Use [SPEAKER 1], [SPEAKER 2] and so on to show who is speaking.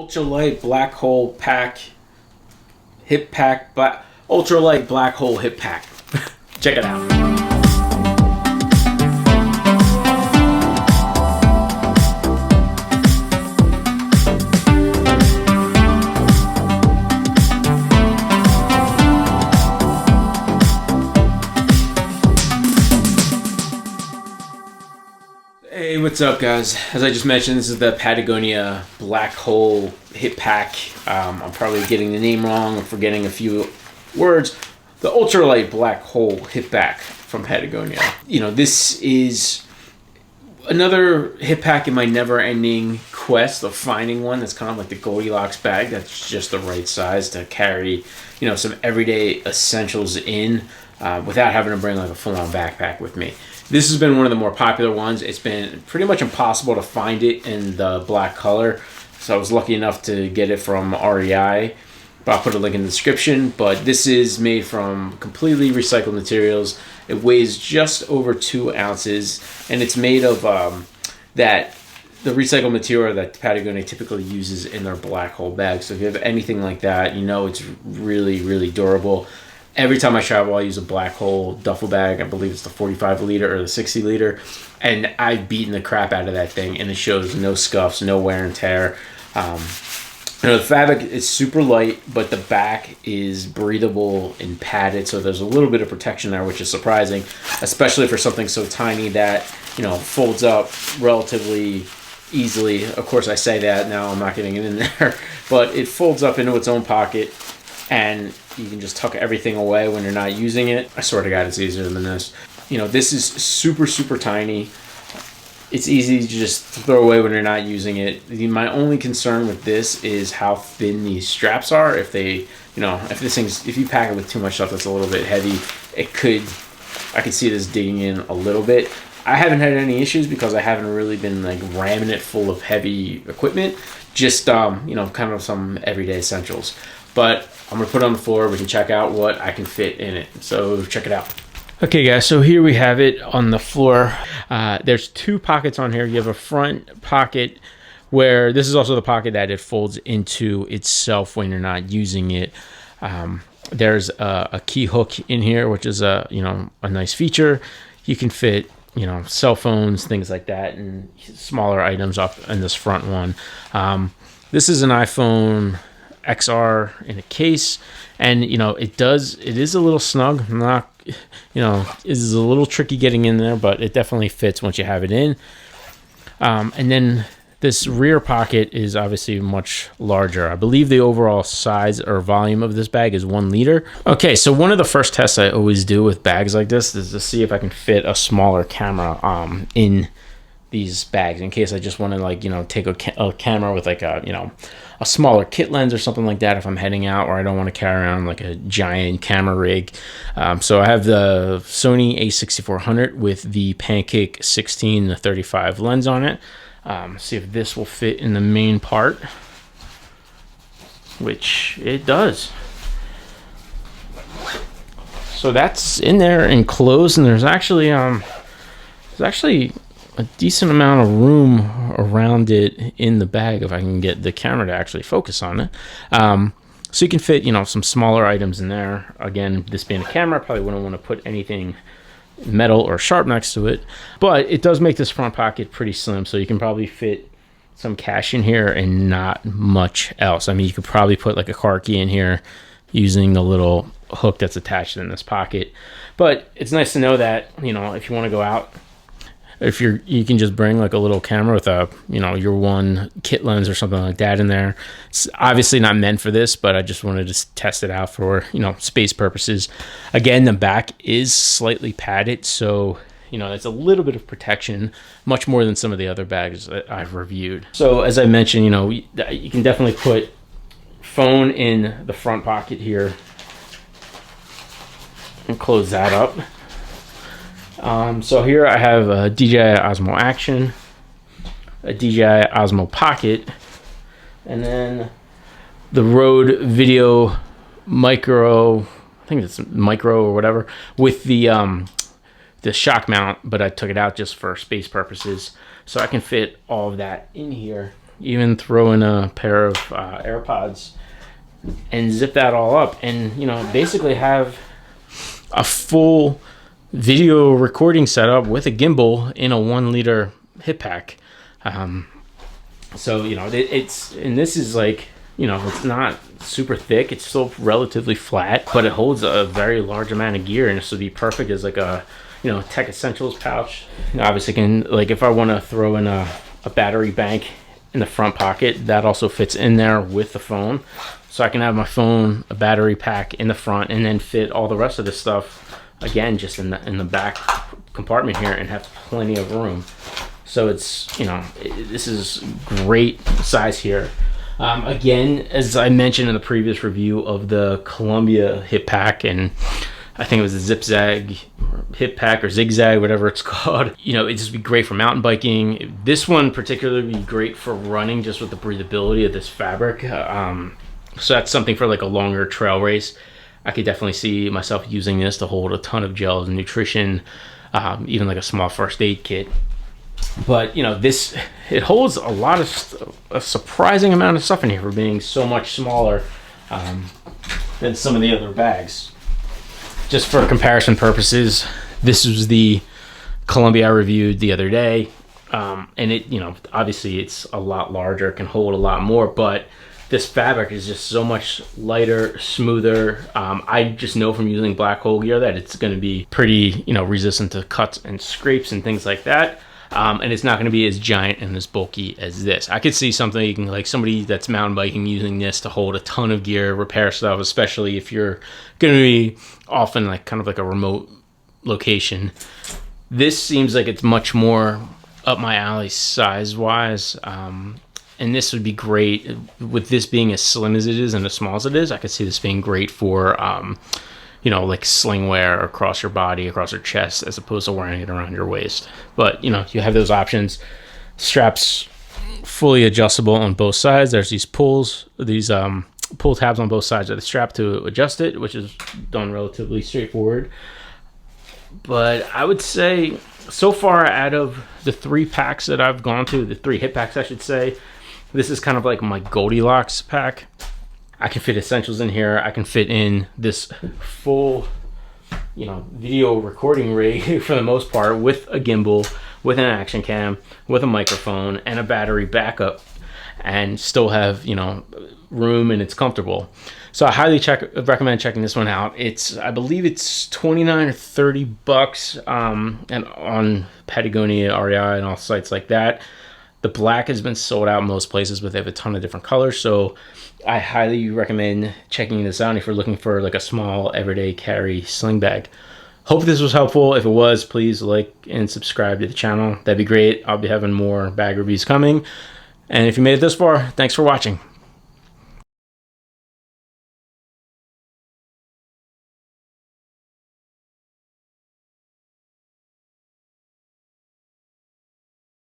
[SPEAKER 1] Ultralight black hole pack, hip pack, ultralight black hole hip pack. Check it out. Hey, what's up guys? As I just mentioned, this is the Patagonia black hole hip pack. I'm probably getting the name wrong, I'm forgetting a few words. The Ultralight black hole hip pack from Patagonia. You know, this is another hip pack in my never-ending quest of finding one that's kind of like the Goldilocks bag that's just the right size to carry, you know, some everyday essentials in without having to bring like a full-on backpack with me. This has been one of the more popular ones. It's been pretty much impossible to find it in the black color, so I was lucky enough to get it from REI. But I'll put a link in the description. But this is made from completely recycled materials. It weighs just over 2 ounces, and it's made of the recycled material that Patagonia typically uses in their black hole bags. So if you have anything like that, you know it's really, really durable. Every time I travel, I use a black hole duffel bag. I believe it's the 45 liter or the 60 liter. And I've beaten the crap out of that thing, and it shows no scuffs, no wear and tear. You know, the fabric is super light, but the back is breathable and padded, so there's a little bit of protection there, which is surprising, especially for something so tiny that, you know, folds up relatively easily. Of course, I say that now, I'm not getting it in there, but it folds up into its own pocket, and you can just tuck everything away when you're not using it. I swear to God, it's easier than this. You know, this is super, super tiny. It's easy to just throw away when you're not using it. My only concern with this is how thin these straps are. If they, you know, if you pack it with too much stuff that's a little bit heavy, I could see this digging in a little bit. I haven't had any issues because I haven't really been like ramming it full of heavy equipment. Just, you know, kind of some everyday essentials. But I'm gonna put it on the floor. We can check out what I can fit in it. So check it out. Okay guys, so here we have it on the floor. There's 2 pockets on here. You have a front pocket where this is also the pocket that it folds into itself when you're not using it. There's a key hook in here, which is a nice feature. You can fit, you know, cell phones, things like that, and smaller items up in this front one. This is an iPhone XR in a case, and you know it is a little snug. It is a little tricky getting in there, but it definitely fits once you have it in. And then this rear pocket is obviously much larger. I believe the overall size or volume of this bag is 1 liter. Okay, so one of the first tests I always do with bags like this is to see if I can fit a smaller camera in these bags, in case I just want to, like, you know, take a camera with like a, you know, a smaller kit lens or something like that if I'm heading out, or I don't want to carry around like a giant camera rig. So I have the Sony a6400 with the Pancake 16 to 35 lens on it. See if this will fit in the main part, which it does. So that's in there enclosed, and there's actually a decent amount of room around it in the bag if I can get the camera to actually focus on it. So you can fit, you know, some smaller items in there. Again, this being a camera, I probably wouldn't want to put anything metal or sharp next to it, but it does make this front pocket pretty slim, so you can probably fit some cash in here and not much else. I mean, you could probably put like a car key in here using the little hook that's attached in this pocket. But it's nice to know that, you know, if you want to go out, if you can just bring like a little camera with a, you know, your one kit lens or something like that in there. It's obviously not meant for this, but I just wanted to test it out for, you know, space purposes. Again, the back is slightly padded, so, you know, that's a little bit of protection, much more than some of the other bags that I've reviewed. So as I mentioned, you know, you can definitely put phone in the front pocket here and close that up. So here I have a DJI Osmo Action, a DJI Osmo Pocket, and then the Rode Video Micro, I think it's Micro or whatever, with the shock mount, but I took it out just for space purposes. So I can fit all of that in here even throw in a pair of AirPods and zip that all up, and basically have a full video recording setup with a gimbal in a 1 liter hip pack. So it's, and this is like, it's not super thick, it's still relatively flat, but it holds a very large amount of gear, and this would be perfect as like a tech essentials pouch. Obviously can, like, if I want to throw in a battery bank in the front pocket, that also fits in there with the phone. So I can have my phone, a battery pack in the front, and then fit all the rest of the stuff again just in the back compartment here, and have plenty of room. So it's, this is great size here. Again, as I mentioned in the previous review of the Columbia hip pack, and I think it was a zigzag hip pack or zigzag, whatever it's called. It'd just be great for mountain biking. This one particularly would be great for running, just with the breathability of this fabric. So that's something for like a longer trail race. I could definitely see myself using this to hold a ton of gels and nutrition, even like a small first aid kit. But it holds a surprising amount of stuff in here for being so much smaller than some of the other bags. Just for comparison purposes, this was the Columbia I reviewed the other day, and it, obviously it's a lot larger, can hold a lot more, but this fabric is just so much lighter, smoother. I just know from using black hole gear that it's going to be pretty, resistant to cuts and scrapes and things like that. And it's not going to be as giant and as bulky as this. I could see something like somebody that's mountain biking using this to hold a ton of gear, repair stuff, especially if you're going to be often like kind of like a remote location. This seems like it's much more up my alley size-wise. And this would be great with this being as slim as it is and as small as it is. I could see this being great for, like sling wear across your body, across your chest, as opposed to wearing it around your waist. But, you have those options. Straps fully adjustable on both sides. There's these pulls, these pull tabs on both sides of the strap to adjust it, which is done relatively straightforward. But I would say so far, out of the 3 packs that I've gone to, the 3 hip packs, I should say, this is kind of like my Goldilocks pack. I can fit essentials in here. I can fit in this full, video recording rig for the most part, with a gimbal, with an action cam, with a microphone, and a battery backup, and still have, room, and it's comfortable. So I highly recommend checking this one out. I believe it's 29 or 30 bucks, and on Patagonia, REI, and all sites like that. The black has been sold out in most places, but they have a ton of different colors. So I highly recommend checking this out if you're looking for like a small everyday carry sling bag. Hope this was helpful. If it was, please like and subscribe to the channel. That'd be great. I'll be having more bag reviews coming. And if you made it this far, thanks for watching.